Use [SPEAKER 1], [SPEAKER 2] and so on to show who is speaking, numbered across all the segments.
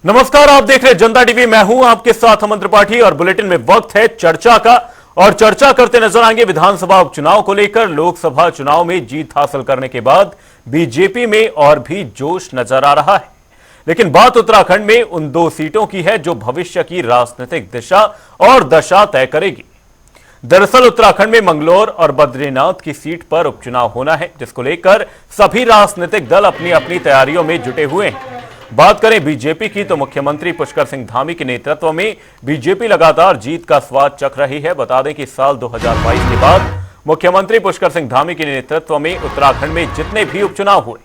[SPEAKER 1] नमस्कार, आप देख रहे हैं जनता टीवी। मैं हूं आपके साथ अमन त्रिपाठी और बुलेटिन में वक्त है चर्चा का। और चर्चा करते नजर आएंगे विधानसभा उपचुनाव को लेकर। लोकसभा चुनाव में जीत हासिल करने के बाद बीजेपी में और भी जोश नजर आ रहा है, लेकिन बात उत्तराखंड में उन दो सीटों की है जो भविष्य की राजनीतिक दिशा और दशा तय करेगी। दरअसल उत्तराखंड में मंगलौर और बद्रीनाथ की सीट पर उपचुनाव होना है, जिसको लेकर सभी राजनीतिक दल अपनी अपनी तैयारियों में जुटे हुए हैं। बात करें बीजेपी की तो मुख्यमंत्री पुष्कर सिंह धामी के नेतृत्व में बीजेपी लगातार जीत का स्वाद चख रही है। बता दें कि साल 2022 के बाद मुख्यमंत्री पुष्कर सिंह धामी के नेतृत्व में उत्तराखंड में जितने भी उपचुनाव हुए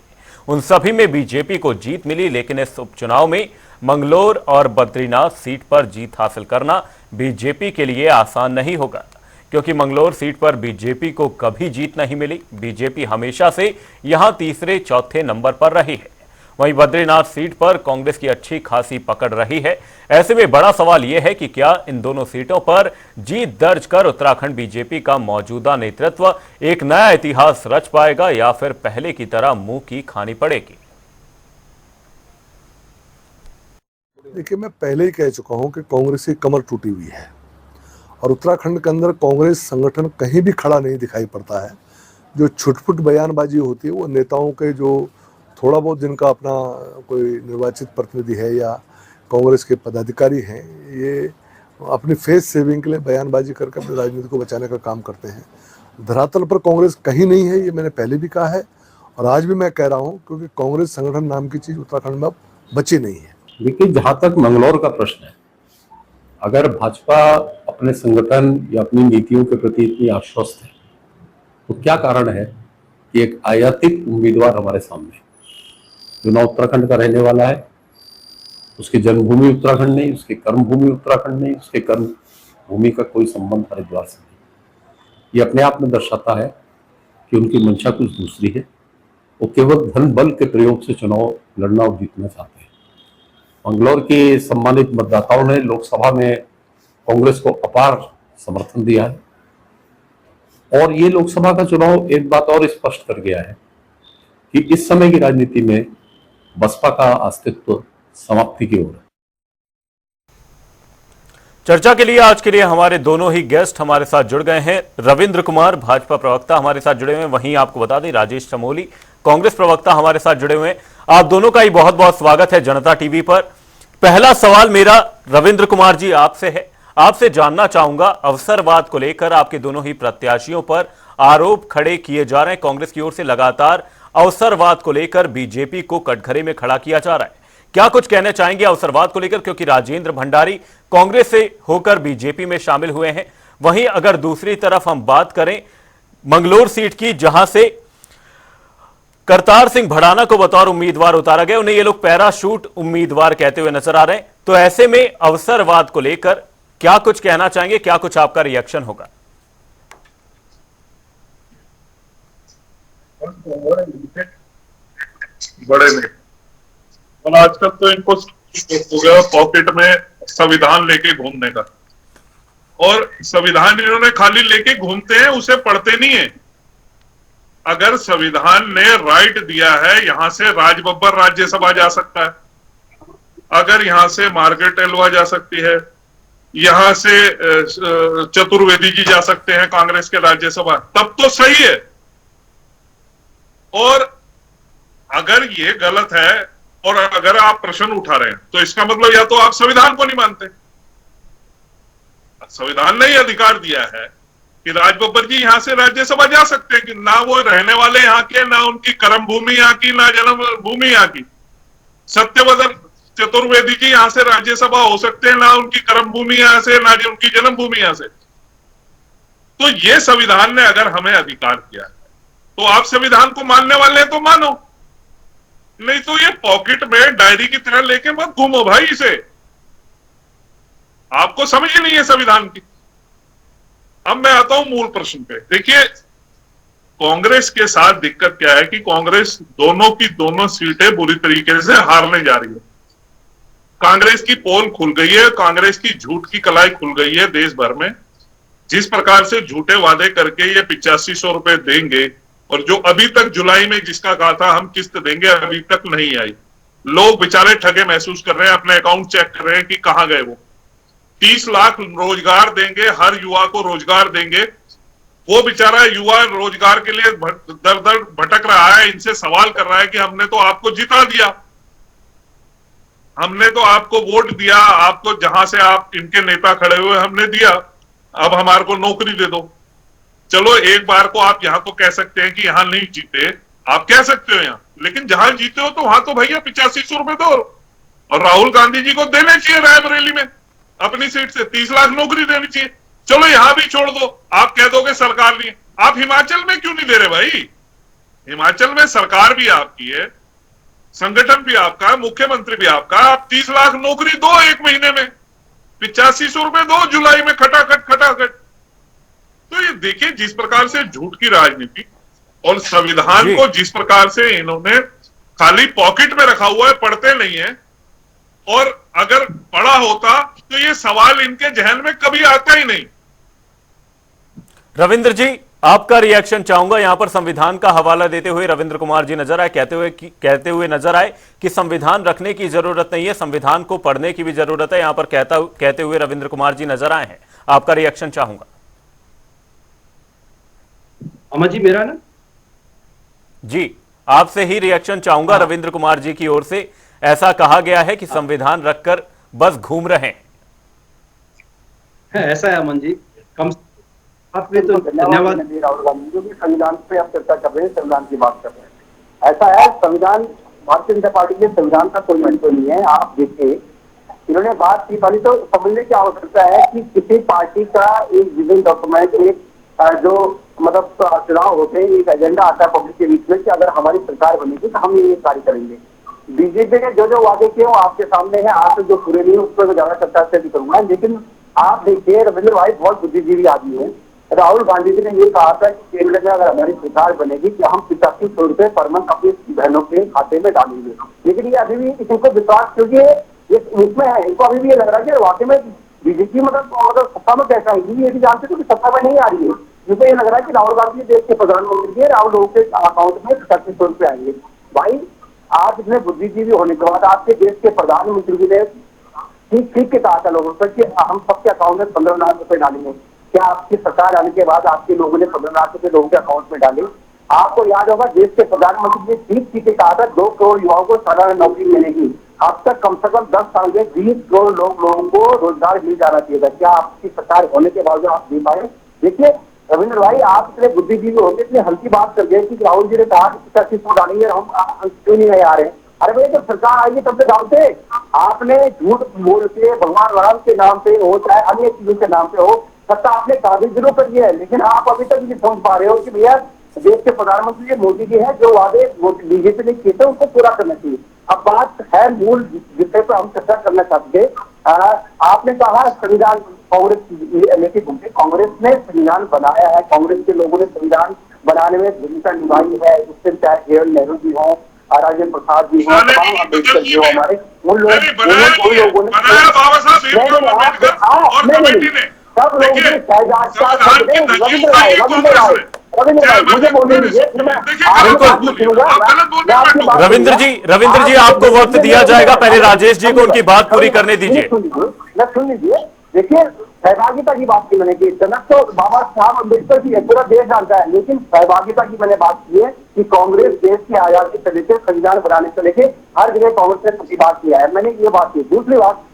[SPEAKER 1] उन सभी में बीजेपी को जीत मिली, लेकिन इस उपचुनाव में मंगलौर और बद्रीनाथ सीट पर जीत हासिल करना बीजेपी के लिए आसान नहीं होगा, क्योंकि मंगलौर सीट पर बीजेपी को कभी जीत नहीं मिली। बीजेपी हमेशा से यहां तीसरे चौथे नंबर पर रही है। वहीं बद्रीनाथ सीट पर कांग्रेस की अच्छी खासी पकड़ रही है। ऐसे में बड़ा सवाल यह है कि क्या इन दोनों सीटों पर जीत दर्ज कर उत्तराखंड बीजेपी का मौजूदा नेतृत्व एक नया इतिहास रच पाएगा या फिर पहले की तरह मुंह की खानी पड़ेगी।
[SPEAKER 2] देखिए, मैं पहले ही कह चुका हूं कि कांग्रेस की कमर टूटी हुई है और उत्तराखंड के अंदर कांग्रेस संगठन कहीं भी खड़ा नहीं दिखाई पड़ता है। जो छुटपुट बयानबाजी होती है वो नेताओं के, जो थोड़ा बहुत जिनका अपना कोई निर्वाचित प्रतिनिधि है या कांग्रेस के पदाधिकारी हैं, ये अपनी फेस सेविंग के लिए बयानबाजी करके अपनी राजनीति को बचाने का काम करते हैं। धरातल पर कांग्रेस कहीं नहीं है, ये मैंने पहले भी कहा है और आज भी मैं कह रहा हूं, क्योंकि कांग्रेस संगठन नाम की चीज उत्तराखंड में अब बची नहीं है।
[SPEAKER 3] देखिए, जहां तक मंगलौर का प्रश्न है, अगर भाजपा अपने संगठन या अपनी नीतियों के प्रति इतनी आश्वस्त है तो क्या कारण है कि एक आयातित उम्मीदवार हमारे सामने, जो ना उत्तराखंड का रहने वाला है, उसकी जन्मभूमि उत्तराखंड नहीं, उसकी कर्मभूमि उत्तराखंड नहीं, उसके कर्म भूमि का कोई संबंध हरिद्वार से नहीं, ये अपने आप में दर्शाता है कि उनकी मंशा कुछ दूसरी है। वो केवल धन बल के प्रयोग से चुनाव लड़ना और जीतना चाहते हैं। मंगलौर के सम्मानित मतदाताओं ने लोकसभा में कांग्रेस को अपार समर्थन दिया है और ये लोकसभा का चुनाव एक बात और स्पष्ट कर गया है कि इस समय की राजनीति में बसपा का अस्तित्व समाप्ति की ओर है।
[SPEAKER 1] चर्चा के लिए आज के लिए हमारे दोनों ही गेस्ट हमारे साथ जुड़ गए हैं। रविंद्र कुमार भाजपा प्रवक्ता हमारे साथ जुड़े हुए हैं, वहीं आपको बता दें राजेश चमोली कांग्रेस प्रवक्ता हमारे साथ जुड़े हुए हैं। आप दोनों का ही बहुत बहुत स्वागत है जनता टीवी पर। पहला सवाल मेरा रविंद्र कुमार जी आपसे है। आपसे जानना चाहूंगा, अवसरवाद को लेकर आपके दोनों ही प्रत्याशियों पर आरोप खड़े किए जा रहे हैं। कांग्रेस की ओर से लगातार अवसरवाद को लेकर बीजेपी को कटघरे में खड़ा किया जा रहा है। क्या कुछ कहना चाहेंगे अवसरवाद को लेकर, क्योंकि राजेंद्र भंडारी कांग्रेस से होकर बीजेपी में शामिल हुए हैं। वहीं अगर दूसरी तरफ हम बात करें मंगलौर सीट की, जहां से करतार सिंह भड़ाना को बतौर उम्मीदवार उतारा गया, उन्हें ये लोग पैराशूट उम्मीदवार कहते हुए नजर आ रहे हैं। तो ऐसे में अवसरवाद को लेकर क्या कुछ कहना चाहेंगे, क्या कुछ आपका रिएक्शन होगा?
[SPEAKER 4] बड़े नहीं, और आजकल तो इनको हो गया पॉकेट में संविधान लेके घूमने का, और संविधान इन्होंने खाली लेके घूमते हैं, उसे पढ़ते नहीं है। अगर संविधान ने राइट दिया है, यहां से राज बब्बर राज्यसभा जा सकता है, अगर यहां से मार्gaरेट एल्वा जा सकती है, यहां से चतुर्वेदी जी जा सकते हैं कांग्रेस के राज्यसभा, तब तो सही है। और अगर ये गलत है और अगर आप प्रश्न उठा रहे हैं तो इसका मतलब या तो आप संविधान को नहीं मानते। संविधान ने अधिकार दिया है कि राज बब्बर जी यहां से राज्यसभा जा सकते हैं, कि ना वो रहने वाले यहाँ के, ना उनकी कर्म भूमि यहाँ की, ना जन्म भूमि यहाँ की। सत्यव्रत चतुर्वेदी जी यहां से राज्यसभा हो सकते हैं, ना उनकी कर्म भूमि यहाँ से, ना उनकी जन्म भूमि यहाँ से। तो ये संविधान ने अगर हमें अधिकार दिया है तो आप संविधान को मानने वाले हैं तो मानो, नहीं तो ये पॉकेट में डायरी की तरह लेके मत घूमो भाई। इसे आपको समझ ही नहीं है संविधान की। अब मैं आता हूं मूल प्रश्न पे। देखिए, कांग्रेस के साथ दिक्कत क्या है कि कांग्रेस दोनों की दोनों सीटें बुरी तरीके से हारने जा रही है। कांग्रेस की पोल खुल गई है, कांग्रेस की झूठ की कलाई खुल गई है देश भर में। जिस प्रकार से झूठे वादे करके ये 8500 रुपए देंगे, और जो अभी तक जुलाई में जिसका कहा था हम किस्त देंगे, अभी तक नहीं आई। लोग बेचारे ठगे महसूस कर रहे हैं, अपने अकाउंट चेक कर रहे हैं कि कहां गए वो। 30 लाख रोजगार देंगे, हर युवा को रोजगार देंगे। वो बेचारा युवा रोजगार के लिए दर दर भटक रहा है, इनसे सवाल कर रहा है कि हमने तो आपको जिता दिया, हमने तो आपको वोट दिया, आपको जहां से आप इनके नेता खड़े हुए हमने दिया, अब हमारे को नौकरी दे दो। चलो एक बार को आप यहां तो कह सकते हैं कि यहां नहीं जीते, आप कह सकते हो यहां, लेकिन जहां जीते हो तो वहां तो भैया 8500 रुपए दो। और राहुल गांधी जी को देने चाहिए रायबरेली में अपनी सीट से 30 लाख नौकरी देनी चाहिए। चलो यहां भी छोड़ दो, आप कह दोगे सरकार नहीं है, आप हिमाचल में क्यों नहीं दे रहे भाई? हिमाचल में सरकार भी आपकी है, संगठन भी आपका है, मुख्यमंत्री भी आपका, आप 30 लाख नौकरी दो एक महीने में, 8500 रुपए दो जुलाई में खटाखट। तो ये देखिए जिस प्रकार से झूठ की राजनीति और संविधान को जिस प्रकार से इन्होंने खाली पॉकेट में रखा हुआ है, पढ़ते नहीं है। और अगर पढ़ा होता तो ये सवाल इनके जहन में कभी आता ही नहीं।
[SPEAKER 1] रविंद्र जी, आपका रिएक्शन चाहूंगा। यहां पर संविधान का हवाला देते हुए रविंद्र कुमार जी नजर आए, कहते हुए नजर आए कि संविधान रखने की जरूरत नहीं है, संविधान को पढ़ने की भी जरूरत है। यहां पर कहते हुए रविंद्र कुमार जी नजर आए हैं, आपका रिएक्शन चाहूंगा।
[SPEAKER 5] अमर जी, मेरा ना
[SPEAKER 1] जी, आपसे ही रिएक्शन चाहूंगा। रविंद्र कुमार जी की ओर से ऐसा कहा गया है कि संविधान रखकर बस घूम रहे हैं।
[SPEAKER 5] ऐसा है अमन जी, कम आपने तो धन्यवाद।
[SPEAKER 6] राहुल गांधी जो भी संविधान पे आप चर्चा कर रहे हैं, संविधान की बात कर रहे हैं, ऐसा है संविधान, भारतीय जनता पार्टी के संविधान का कोई महत्व नहीं है। आप देखिए इन्होंने बात की, पहले तो समझने की आवश्यकता है कि किसी पार्टी का एक विजन डॉक्यूमेंट, एक जो मतलब चुनाव होते हैं, एक एजेंडा आता है पब्लिक के बीच में कि अगर हमारी सरकार बनेगी तो हम ये कार्य करेंगे। बीजेपी ने जो वादे किए वो आपके सामने है, आज जो पूरे नहीं उस पर ज्यादा चर्चा से भी करूंगा। लेकिन आप देखिए रविंद्र भाई बहुत बुद्धिजीवी आदमी है। राहुल गांधी जी ने ये कहा था कि केंद्र में अगर हमारी सरकार बनेगी कि हम 8500 रुपए पर मंथ अपनी बहनों के खाते में डालेंगे। लेकिन ये अभी भी इनको विश्वास, क्योंकि ये उसमें है, इनको अभी भी ये लग रहा है कि वाकई में बीजेपी मतलब सत्ता में कैसा है, ये भी जानते थे कि सत्ता में नहीं आ रही है। मुझे ये लग रहा है कि राहुल गांधी देश के प्रधानमंत्री है, राहुल लोगों के अकाउंट में 8500 रुपए आएंगे। भाई आप इतने बुद्धिजीवी होने के बाद आपके देश के प्रधानमंत्री जी ने ठीक के कहा था लोगों से कि हम सबके अकाउंट में 15 लाख रुपए डालेंगे। क्या आपकी सरकार आने के बाद आपके लोगों ने 15 लाख रुपए लोगों के अकाउंट में डाले? आपको याद होगा देश के प्रधानमंत्री ने ठीक कहा था 2 करोड़ युवाओं को सालाना नौकरी मिलेगी। अब तक कम से कम 10 साल में 20 करोड़ लोगों को रोजगार मिल जाना चाहिए था। क्या आपकी सरकार होने के बावजूद आप दे पाए? देखिए रविंद्र भाई, आप इतने बुद्धिजीवी होते, इतनी हल्की बात कर गए कि राहुल जी ने कहा कि 8500 डालेंगे, हम क्यों नहीं आ रहे? अरे भाई जब सरकार आएगी तब तो डालते। आपने झूठ बोल के भगवान राम के नाम पे हो चाहे अन्य चीजों के नाम पे हो, सत्ता आपने काबिज जरूर कर दिया है, लेकिन आप अभी तक नहीं समझ पा रहे हो कि भैया देश के प्रधानमंत्री मोदी जी हैं, जो वादे बीजेपी ने किए थे उनको पूरा करना चाहिए। अब बात है मूल विषय पर हम चर्चा करना चाहते थे। आपने कहा संविधान कांग्रेस लेके घूमते, कांग्रेस ने संविधान बनाया है, कांग्रेस के लोगों ने संविधान बनाने में भूमिका निभाई है। उससे चाहे जवाहरलाल नेहरू जी हो, राजेंद्र प्रसाद जी हो, तमाम अम्बेडकर जी हो, हमारे उन लोगों ने सब लोगों ने मुझे बोलने दीजिए,
[SPEAKER 1] रविंद्र जी आपको वक्त दिया जाएगा, पहले राजेश जी को उनकी बात पूरी करने दीजिए।
[SPEAKER 6] सुन लीजिए। देखिए सहभागिता की बात की मैंने की, जनक तो बाबा साहब अम्बेडकर की है, पूरा देश जानता है, लेकिन सहभागिता की मैंने बात की है कि कांग्रेस देश की आजादी से लेकर संविधान बनाने से लेकर हर जगह कांग्रेस ने प्रतिवाद किया है, मैंने ये बात की। दूसरी बात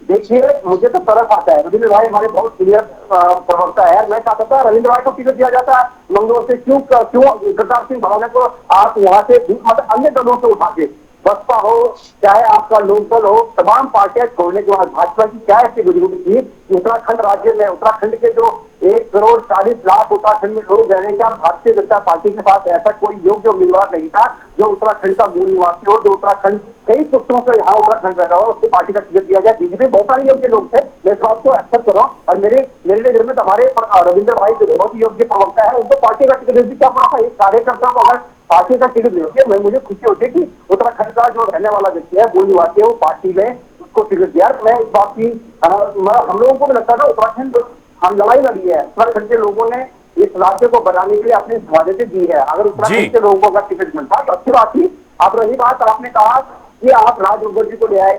[SPEAKER 6] देखिए, मुझे तो तरस आता है, रविंद्र भाई हमारे बहुत सीनियर प्रवक्ता है, मैं चाहता था रविंद्र भाई को टिकट दिया जाता मंगलोर से, क्यों करतार सिंह भगवान को आप वहां से मतलब अन्य दलों से उठा के, बसपा हो चाहे आपका लोकदल हो, तमाम पार्टियां छोड़ने के बाद भाजपा की क्या ऐसी मजबूरी थी? उत्तराखंड राज्य में उत्तराखंड के जो 1 करोड़ 40 लाख उत्तराखंड में लोग रह रहे हैं, क्या भारतीय जनता पार्टी के पास ऐसा कोई योग्य उम्मीदवार नहीं था जो उत्तराखंड का मूल निवासी हो, जो उत्तराखंड कई पुस्तकों से यहाँ उत्तराखंड रह रहा हो, उसको पार्टी का टिकट दिया जाए? बीजेपी बहुत सारे योग्य लोग थे, मैं इस बात को एक्सेप्ट कर रहा हूँ, और मेरे नजर में हमारे रविंद्र भाई जो बहुत ही योग्य प्रवक्ता है, उनको पार्टी का टिकट भी क्या पड़ा था? एक कार्यकर्ता को अगर पार्टी का टिकट देंगे, मैं मुझे खुशी होती है कि उत्तराखंड का जो रहने वाला व्यक्ति है, मूल निवासी है, वो पार्टी में उसको टिकट दिया। मैं इस बात की हम लोगों को भी लगता था उत्तराखंड हम लड़ाई लड़ी है, उत्तराखंड के लोगों ने इस राज्य को बनाने के लिए अपनी समाधि दी है। अगर उत्तराखंड के लोगों को अगर टिकट मिलता तो अच्छी बात थी। अब रही बात, आपने कहा कि आप राज बब्बर जी को ले आए,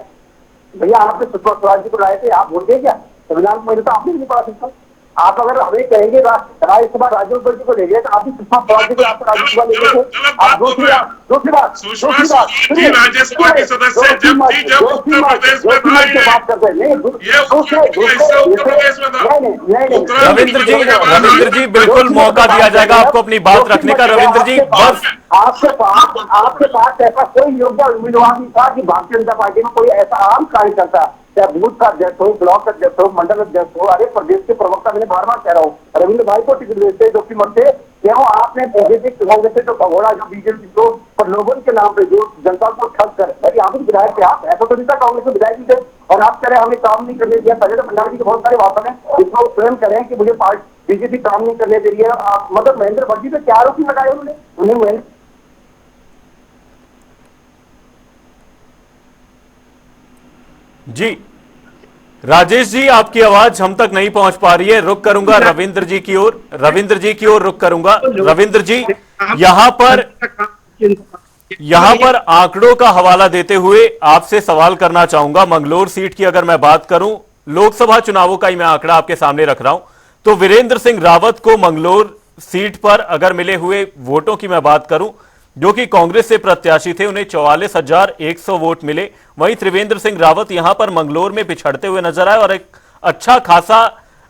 [SPEAKER 6] भैया आपने सुषमा स्वराज जी को लाए थे, आप भूल गए क्या? संविधान को तो आपने नहीं पढ़ा सकता। आप अगर हमें कहेंगे राज्यसभा राज बब्बर जी को ले गए तो आप भी सुषमा स्वराज जी को आप राज्यसभा ले गए थे। आप दूसरी बात
[SPEAKER 4] सुषमा स्वराज जी राज्यसभा के सदस्य जब थी, जब उत्तर प्रदेश में था,
[SPEAKER 6] बात करते हैं
[SPEAKER 4] ये उत्तर प्रदेश में था।
[SPEAKER 1] रविंद्र जी बिल्कुल मौका दिया जाएगा आपको अपनी बात रखने का। रविंद्र जी बस
[SPEAKER 6] आपके पास ऐसा कोई योग्य उम्मीदवार नहीं था कि भारतीय जनता पार्टी में कोई ऐसा आम कार्यकर्ता, चाहे बूथ का अध्यक्ष हो, ब्लॉक अध्यक्ष हो, मंडल अध्यक्ष हो, अरे प्रदेश के प्रवक्ता, मैंने बार बार कह रहा हूँ, रविंद्र भाई को टिकट देते जो कि मरते क्यों? आपने बीजेपी कांग्रेस से जो भगोड़ा, जो बीजेपी को प्रलोभन के नाम पे जो जनता को ठग कर, भाई आप विधायक थे, आप ऐसा तो नहीं था कांग्रेस के विधायक थे, और आप कह रहे हमें काम नहीं करने दिया। पहले तो भंडारी जी के बहुत सारे वापस हैं, इसको स्वयं करें कि मुझे बीजेपी काम नहीं करने दे रही है। मतलब महेंद्र भट्टी पे क्या आरोप लगाए उन्हें?
[SPEAKER 1] जी राजेश जी, आपकी आवाज हम तक नहीं पहुंच पा रही है। रुक करूंगा रविंद्र जी की ओर, रविंद्र जी की ओर रुक करूंगा। रविंद्र जी यहां पर आंकड़ों का हवाला देते हुए आपसे सवाल करना चाहूंगा। मंगलौर सीट की अगर मैं बात करूं, लोकसभा चुनावों का ही मैं आंकड़ा आपके सामने रख रहा हूं, तो वीरेंद्र सिंह रावत को मंगलौर सीट पर अगर मिले हुए वोटों की मैं बात करूं, जो कि कांग्रेस से प्रत्याशी थे, उन्हें 44,100 वोट मिले। वहीं त्रिवेंद्र सिंह रावत यहां पर मंगलौर में पिछड़ते हुए नजर आए और एक अच्छा खासा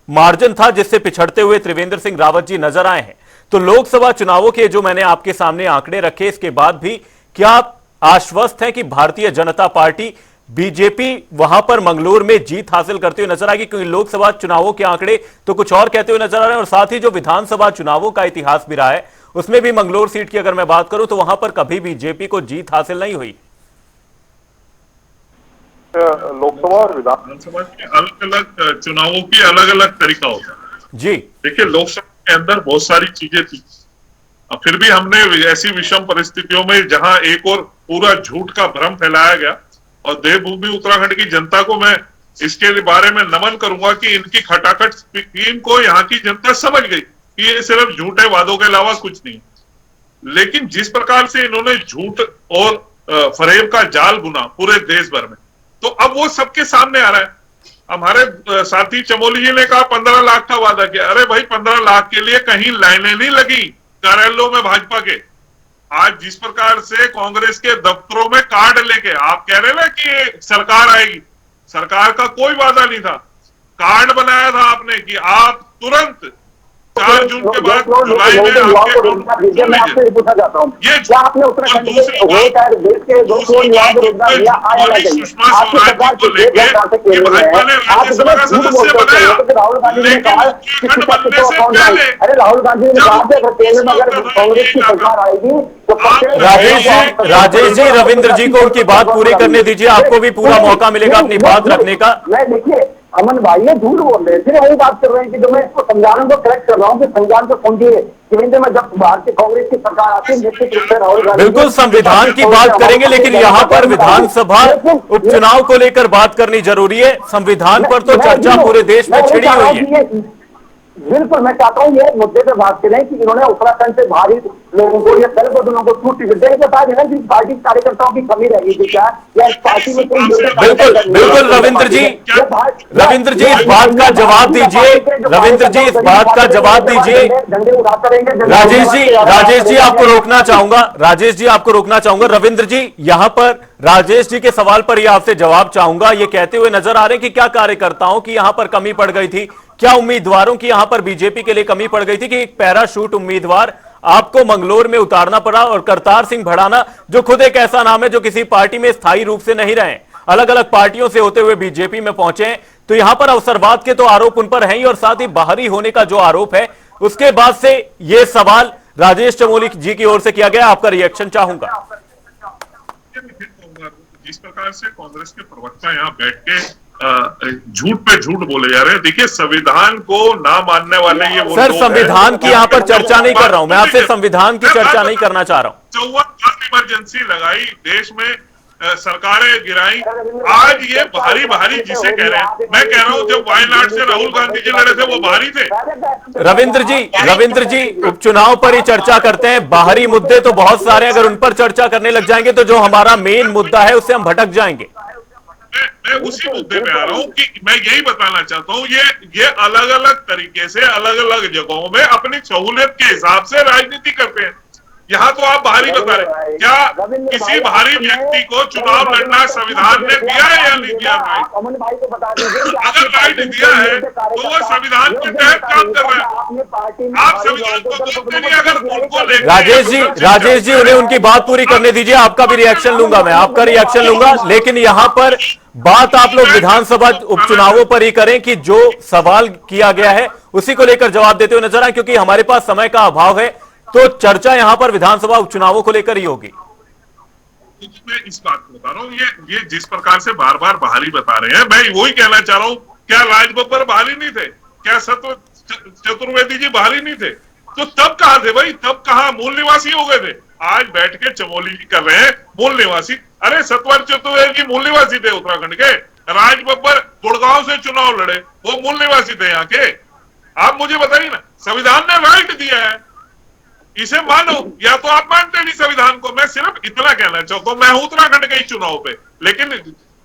[SPEAKER 1] मार्जिन था जिससे पिछड़ते हुए त्रिवेंद्र सिंह रावत जी नजर आए हैं। तो लोकसभा चुनावों के जो मैंने आपके सामने आंकड़े रखे, इसके बाद भी क्या आप आश्वस्त हैं कि भारतीय जनता पार्टी बीजेपी वहां पर मंगलौर में जीत हासिल करते हुए नजर आएगी? क्योंकि लोकसभा चुनावों के आंकड़े तो कुछ और कहते हुए नजर आ रहे हैं, और साथ ही जो विधानसभा चुनावों का इतिहास भी रहा है उसमें भी मंगलौर सीट की अगर मैं बात करूं तो वहां पर कभी बीजेपी को जीत हासिल नहीं हुई।
[SPEAKER 4] लोकसभा और विधानसभा के अलग अलग चुनावों की अलग अलग तरीका होता है
[SPEAKER 1] जी।
[SPEAKER 4] देखिए, लोकसभा के अंदर बहुत सारी चीजें थी, फिर भी हमने ऐसी विषम परिस्थितियों में जहां एक और पूरा झूठ का भ्रम फैलाया गया, और देवभूमि उत्तराखंड की जनता को मैं इसके बारे में नमन करूंगा कि इनकी खटाखट स्कीम को यहाँ की जनता समझ गई कि ये सिर्फ झूठे वादों के अलावा कुछ नहीं। लेकिन जिस प्रकार से इन्होंने झूठ और फरेब का जाल बुना पूरे देश भर में, तो अब वो सबके सामने आ रहा है। हमारे साथी चमोली जी ने कहा 15 लाख का वादा किया। अरे भाई, 15 लाख के लिए कहीं लाइनें नहीं लगी कार्यालयों में भाजपा के। आज जिस प्रकार से कांग्रेस के दफ्तरों में कार्ड लेके आप कह रहे ना कि सरकार आएगी, सरकार का कोई वादा नहीं था। कार्ड बनाया था आपने कि आप तुरंत 4 जून के बाद जुलाई में आपके
[SPEAKER 6] पूछना चाहता हूँ, क्या आपने उत्तराखंड में देश के 2 करोड़ युवाओं को रोजगार दिया? आया ना चाहिए आपकी सरकार के राहुल गांधी ने कहा कि अरे राहुल गांधी ने कहा कि केंद्र में अगर कांग्रेस की सरकार आएगी तो
[SPEAKER 1] राजेश जी रविंद्र जी को उनकी बात पूरी करने दीजिए, आपको भी पूरा मौका मिलेगा अपनी बात रखने का।
[SPEAKER 6] मैं देखिए अमन भाई ये झूठ बोल रहे थे, वही बात कर रहे हैं कि जो मैं इसको संविधान को करेक्ट कर रहा हूँ कि संविधान को समझिए कि में जब भारतीय कांग्रेस की सरकार आती है निश्चित रूप से राहुल गांधी
[SPEAKER 1] बिल्कुल संविधान की बात करेंगे, लेकिन यहाँ पर विधानसभा उपचुनाव को लेकर बात करनी जरूरी है। संविधान पर तो चर्चा पूरे देश में छिड़ी हुई है।
[SPEAKER 6] बिल्कुल, मैं चाहता हूँ ये मुद्दे पे बात करें कि इन्होंने उत्तराखंड से बाहरी लोगों को या दल बदलों को छूट टिकट देने के बाद कि पार्टी कार्यकर्ताओं की कमी रहेगी थी क्या, या इस पार्टी में कोई
[SPEAKER 1] बिल्कुल रविंद्र जी इस बात का जवाब दीजिए। रविंद्र जी इस बात का जवाब दीजिए। राजेश जी आपको रोकना चाहूंगा, राजेश जी आपको रोकना चाहूंगा। रविंद्र जी यहां पर राजेश जी के सवाल पर ही आपसे जवाब चाहूंगा। ये कहते हुए नजर आ रहे हैं कि क्या कार्यकर्ताओं की यहां पर कमी पड़ गई थी, क्या उम्मीदवारों की यहां पर बीजेपी के लिए कमी पड़ गई थी कि एक पैराशूट उम्मीदवार आपको मंगलौर में उतारना पड़ा, और करतार सिंह भड़ाना जो खुद एक ऐसा नाम है जो किसी पार्टी में स्थायी रूप से नहीं रहे, अलग अलग पार्टियों से होते हुए बीजेपी में पहुंचे हैं, तो यहां पर अवसरवाद के तो आरोप उन पर हैं ही, और साथ ही बाहरी होने का जो आरोप है उसके बाद से यह सवाल राजेश चमोली जी की ओर से किया गया। आपका रिएक्शन चाहूंगा।
[SPEAKER 4] जिस प्रकार से कांग्रेस के प्रवक्ता यहाँ बैठ के झूठ पे झूठ बोले जा रहे हैं, देखिए संविधान को ना मानने वाले ये
[SPEAKER 1] सर संविधान की यहाँ पर चर्चा नहीं कर रहा हूं मैं, आपसे संविधान की चर्चा नहीं करना चाह रहा हूं।
[SPEAKER 4] 54 इमरजेंसी लगाई देश में, सरकारें गिराई। आज ये भारी भारी जिसे कह रहे हैं, मैं कह रहा हूं जब वायनाड से राहुल गांधी जी लड़े थे वो भारी थे।
[SPEAKER 1] रविंद्र जी उपचुनाव पर ही चर्चा करते हैं। बाहरी मुद्दे तो बहुत सारे, अगर उन पर चर्चा करने लग जाएंगे तो जो हमारा मेन मुद्दा है उससे हम भटक जाएंगे।
[SPEAKER 4] मैं उसी मुद्दे पे आ रहा हूं कि मैं यही बताना चाहता हूं, ये अलग अलग तरीके से अलग अलग जगहों में अपनी सहूलियत के हिसाब से राजनीति करते हैं। यहाँ तो आप बाहरी बता रहे, क्या किसी बाहरी व्यक्ति को चुनाव लड़ना संविधान ने दिया है या नहीं दिया? अगर राइट दिया है तो वो संविधान के तहत काम कर रहा है। आप संविधान को बोलते नहीं, अगर उनको
[SPEAKER 1] राजेश जी उन्हें उनकी बात पूरी करने दीजिए। आपका भी रिएक्शन लूंगा, मैं आपका रिएक्शन लूंगा, लेकिन यहाँ पर बात आप लोग विधानसभा उपचुनावों पर ही करें कि जो सवाल किया गया है उसी को लेकर जवाब देते हुए नजर आए, क्योंकि हमारे पास समय का अभाव है। तो चर्चा यहां पर विधानसभा उपचुनावों को लेकर ही होगी।
[SPEAKER 4] मैं इस बात को बता रहा हूँ, ये जिस प्रकार से बार बार बाहरी बता रहे हैं, मैं वही कहना चाह रहा हूँ, क्या राज बब्बर बाहरी नहीं थे? क्या सत्य चतुर्वेदी जी बाहरी नहीं थे? तो तब कहां थे भाई? तब कहां मूल निवासी हो गए थे? आज बैठ के चमोली कर रहे हैं मूल निवासी। अरे सतवर चतुर्वेदी जी मूल निवासी थे उत्तराखंड के। राज बब्बर गुड़गांव से चुनाव लड़े, वो मूल निवासी थे यहाँ के। आप मुझे बताइए ना, संविधान ने राइट दिया है, इसे मानो या तो आप मानते नहीं संविधान को। मैं सिर्फ इतना कहना चाहता हूं, मैं हूं उत्तराखंड के ही चुनाव पे, लेकिन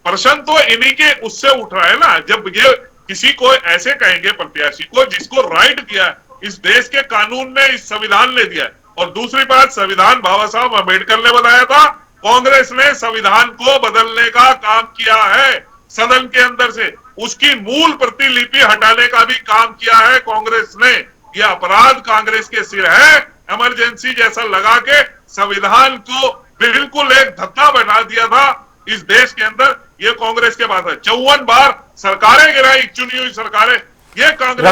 [SPEAKER 4] प्रश्न तो इन्हीं के उससे उठ रहा है ना, जब ये किसी को ऐसे कहेंगे प्रत्याशी को जिसको राइट दिया है, इस देश के कानून ने, इस संविधान ने दिया है। और दूसरी बात, संविधान बाबा साहब अम्बेडकर ने बनाया था, कांग्रेस ने संविधान को बदलने का काम किया है सदन के अंदर से, उसकी मूल प्रतिलिपि हटाने का भी काम किया है कांग्रेस ने। यह अपराध कांग्रेस के सिर है। इमरजेंसी जैसा लगा के संविधान को बिल्कुल एक धक्का बैठा दिया था इस देश के अंदर, ये कांग्रेस के पास है। 54 बार सरकारें गिराई, चुनी हुई सरकारें, ये कांग्रेस।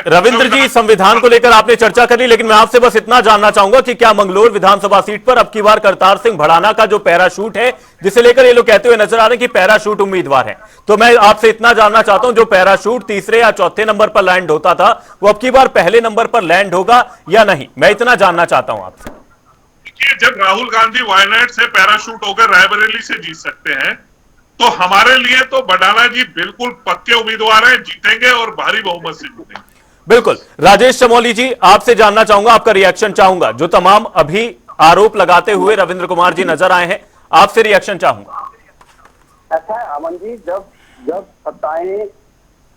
[SPEAKER 1] रविंद्र जी संविधान को लेकर आपने चर्चा कर ली, लेकिन मैं आपसे बस इतना जानना चाहूंगा कि क्या मंगलोर विधानसभा सीट पर अब की बार करतार सिंह भड़ाना का जो पैराशूट है, जिसे लेकर ये लोग कहते हुए नजर आ रहे हैं कि पैराशूट उम्मीदवार है, तो मैं आपसे इतना जानना चाहता हूं, जो पैराशूट तीसरे या चौथे नंबर पर लैंड होता था वो अब की बार पहले नंबर पर लैंड होगा या नहीं? मैं इतना जानना चाहता हूं आपसे।
[SPEAKER 4] जब राहुल गांधी वायनाड से पैराशूट होकर रायबरेली से जीत सकते हैं, तो हमारे लिए तो भड़ाना जी बिल्कुल पक्के उम्मीदवार हैं, जीतेंगे और भारी बहुमत से जीतेंगे।
[SPEAKER 1] बिल्कुल। राजेश चमोली जी, आपसे जानना चाहूंगा, आपका रिएक्शन चाहूंगा। जो तमाम अभी आरोप लगाते हुए रविंद्र कुमार जी नजर आए हैं, आपसे रिएक्शन चाहूंगा।
[SPEAKER 6] ऐसा है अमन जी, जब सत्ताएं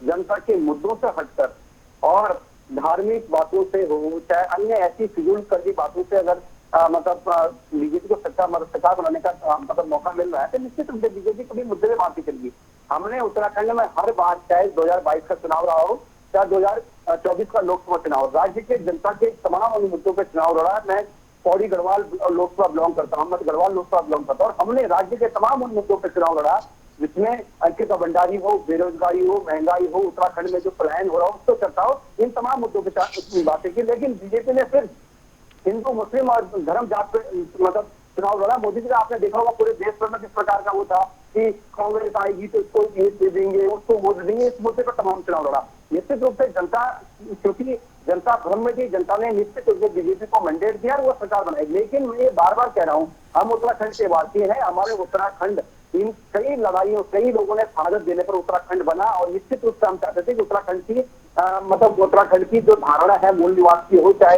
[SPEAKER 6] जनता के मुद्दों से हटकर और धार्मिक बातों से हो, चाहे अन्य ऐसी फिजूल कर्जी बातों से अगर मतलब बीजेपी को सरकार बनाने का मतलब मौका मिल रहा है, तो निश्चित रूप से बीजेपी कभी मुद्दे में बात नहीं करेगी। हमने उत्तराखंड में हर बार, चाहे 2022 का चुनाव रहा हो, चाहे 2024 का लोकसभा चुनाव, राज्य के जनता के तमाम उन मुद्दों पर चुनाव लड़ा है। मैं पौड़ी गढ़वाल लोकसभा बिलोंग करता हूँ, मैं गढ़वाल लोकसभा बिलोंग करता हूँ, और हमने राज्य के तमाम उन मुद्दों पर चुनाव लड़ा जिसमें अंकिता भंडारी हो, बेरोजगारी हो, महंगाई हो, उत्तराखंड में जो पलायन हो रहा हो उसको चर्चा हो, इन तमाम मुद्दों पर बातें की। लेकिन बीजेपी ने सिर्फ हिंदू मुस्लिम और धर्म जात पे मतलब चुनाव लड़ा। मोदी जी का आपने देखा होगा पूरे देश भर में किस प्रकार का वो था कि कांग्रेस आएगी तो इसको वोट दे देंगे, उसको वोट देंगे, इस मुद्दे पर तमाम चुनाव लड़ा। निश्चित रूप से जनता, क्योंकि जनता भ्रम में थी, जनता ने निश्चित रूप से बीजेपी को मैंडेट दिया और वो सरकार बनाई। लेकिन मैं ये बार बार कह रहा हूँ, हम उत्तराखंड के वासी हैं, हमारे उत्तराखंड इन कई लड़ाइयों, कई लोगों ने शहादत देने पर उत्तराखंड बना, और निश्चित रूप से हम चाहते थे कि उत्तराखंड की मतलब उत्तराखंड की जो धारणा है मूल निवास की हो, चाहे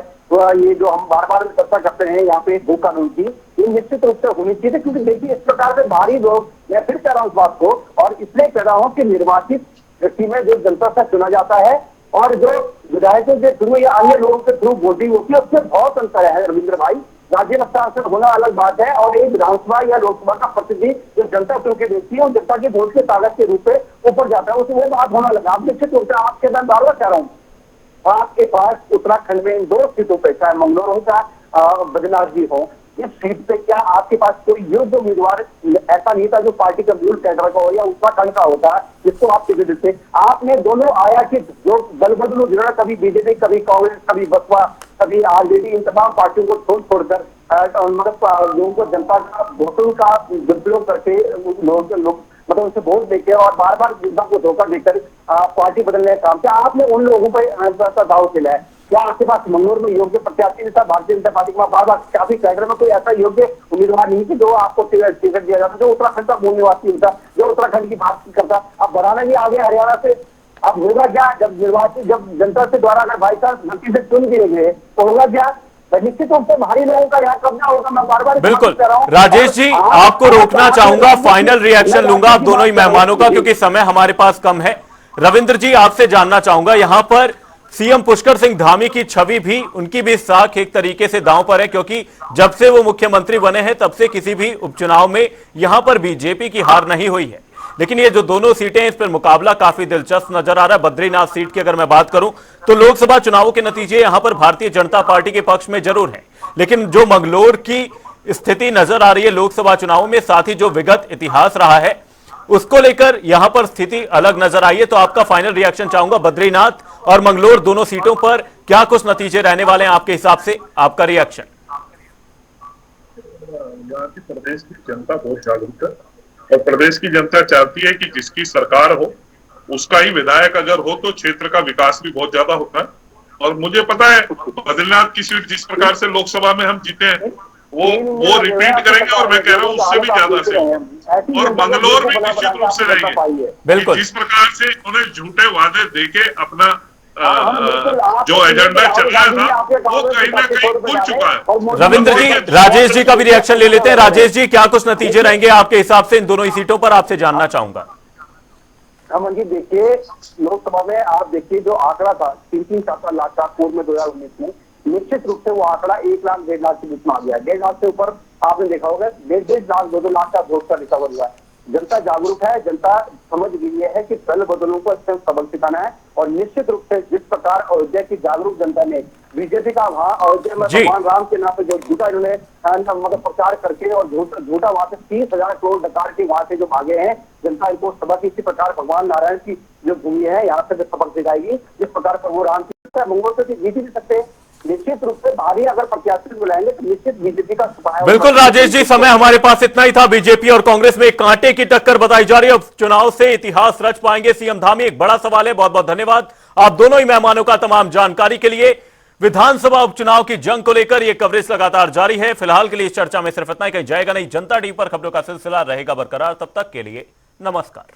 [SPEAKER 6] ये जो हम बार बार चर्चा करते हैं यहाँ पे भू कानून की, ये निश्चित रूप से होनी चाहिए। क्योंकि देखिए इस प्रकार से बाहरी लोग, मैं फिर कह रहा हूँ इस बात को, और इसलिए कह रहा हूँ कि निर्वाचित व्यक्ति में जो जनता से चुना जाता है और जो विधायकों के थ्रू या अन्य लोगों के थ्रू वोटिंग होती है, उससे बहुत अंतर है रविंद्र भाई। राज्य हस्तांतरण होना अलग बात है, और एक विधानसभा या लोकसभा का प्रतिनिधि जो जनता चुन के देखती है और जनता के वोट के कागज के रूप में ऊपर जाता है, उसमें वो बात होना लगा। आप निश्चित रूप से आपके मैं बार बार कह रहा हूँ, आपके पास उत्तराखंड में इन 2 सीटों पे, चाहे मंगलौर हो चाहे बद्रीनाथ जी हो, इस सीट पे क्या आपके पास कोई योग्य उम्मीदवार ऐसा नहीं था जो पार्टी का मूल कैडर का हो या उत्तराखंड का होता जिसको आप टिकट देते? आपने दोनों आया कि जो दल बदलू जिन्होंने कभी बीजेपी, कभी कांग्रेस, कभी बसपा, कभी आरजेडी, इन तमाम पार्टियों को छोड़कर मतलब लोगों को जनता का वोटों का दुरुपयोग करके लोग मतलब उनसे वोट देके और बार बार जनता को धोखा देकर पार्टी बदलने का काम, क्या आपने उन लोगों पर दाव खेला है? क्या आपके पास मंगलौर में योग्य प्रत्याशी नहीं था? भारतीय जनता पार्टी के बार काफी कैडर में कोई ऐसा योग्य उम्मीदवार नहीं थी जो आपको टिकट दिया जाता, जो उत्तराखंड का मूल निवासी होता, जो उत्तराखंड की बात करता। अब बनाना ही आ गया हरियाणा से। अब होगा क्या जब जनता से द्वारा अगर भाई साहब गलती से चुन दिए गए तो होगा क्या? निश्चित रूप से भारी लोगों का यहाँ कब्जा होगा। मैं बार-बार
[SPEAKER 1] बिल्कुल राजेश जी, आपको रोकना चाहूंगा, फाइनल रिएक्शन लूंगा आप दोनों ही मेहमानों का क्योंकि समय हमारे पास कम है। रविंद्र जी, आपसे जानना चाहूंगा, यहां पर सीएम पुष्कर सिंह धामी की छवि भी, उनकी भी साख एक तरीके से दांव पर है क्योंकि जब से वो मुख्यमंत्री बने हैं तब से किसी भी उपचुनाव में यहां पर बीजेपी की हार नहीं हुई है। लेकिन ये जो दोनों सीटें, इस पर मुकाबला काफी दिलचस्प नजर आ रहा है। बद्रीनाथ सीट की अगर मैं बात करूं तो लोकसभा चुनावों के नतीजे यहां पर भारतीय जनता पार्टी के पक्ष में जरूर है, लेकिन जो मंगलौर की स्थिति नजर आ रही है लोकसभा चुनावों में, साथ ही जो विगत इतिहास रहा है उसको लेकर यहां पर स्थिति अलग नजर आई है। तो आपका फाइनल रिएक्शन चाहूंगा, बद्रीनाथ और मंगलौर दोनों सीटों पर क्या कुछ नतीजे रहने वाले हैं आपके हिसाब से? आपका रिएक्शन।
[SPEAKER 4] यहाँ की प्रदेश की जनता बहुत जागरूक है और प्रदेश की जनता चाहती है कि जिसकी सरकार हो उसका ही विधायक अगर हो तो क्षेत्र का विकास भी बहुत ज्यादा होता है। और मुझे पता है बद्रीनाथ की सीट जिस प्रकार से लोकसभा में हम जीते हैं वो रिपीट करेंगे और मैं कह रहा हूँ उससे भी ज्यादा से। और मंगलौर भी निश्चित रूप से रहेंगे।
[SPEAKER 1] बिल्कुल,
[SPEAKER 4] जिस प्रकार से उन्हें झूठे वादे देके अपना जो एजेंडा चल रहा था वो कहीं ना कहीं भूल चुका है।
[SPEAKER 1] रविंद्र जी, राजेश जी का भी रिएक्शन ले लेते हैं। राजेश जी, क्या कुछ नतीजे रहेंगे आपके हिसाब से इन दोनों ही सीटों पर? आपसे जानना चाहूंगा।
[SPEAKER 6] अमन जी देखिए, लोकसभा में आप देखिए जो आंकड़ा था 3-4 लाख का पूर्व में 2019 में, निश्चित रूप से वो आंकड़ा 1 लाख 1.5 लाख के बीच में आ गया। 1.5 लाख से ऊपर आपने देखा होगा 1.5 लाख 2 लाख का वोट का रिकवर हुआ है। जनता जागरूक है, जनता समझ गई है कि दल बदलों को अच्छे सबक सिखाना है। और निश्चित रूप से जिस प्रकार अयोध्या की जागरूक जनता ने बीजेपी का वहां अयोध्या में भगवान राम के नाम पे जो झूठा इन्होंने मतलब प्रचार करके और झूठा वहां से 30,000 करोड़ डकार के वहां से जो भागे हैं, जनता इनको सबक इसी प्रकार भगवान नारायण की जो भूमि है यहाँ से सबक सिखाएगी। जिस प्रकार पर वो राम की मंगोल से जीत ही नहीं सकते। निश्चित रूप से भारी अगर प्रत्याशी बुलाएंगे तो निश्चित बीजेपी का सफाया।
[SPEAKER 1] बिल्कुल राजेश जी, समय हमारे पास इतना ही था। बीजेपी और कांग्रेस में एक कांटे की टक्कर बताई जा रही है। अब चुनाव से इतिहास रच पाएंगे सीएम धामी, एक बड़ा सवाल है। बहुत बहुत धन्यवाद आप दोनों ही मेहमानों का तमाम जानकारी के लिए। विधानसभा उपचुनाव की जंग को लेकर यह कवरेज लगातार जारी है। फिलहाल के लिए इस चर्चा में सिर्फ इतना ही, कहीं जाएगा नहीं। जनता टीवी पर खबरों का सिलसिला रहेगा बरकरार। तब तक के लिए नमस्कार।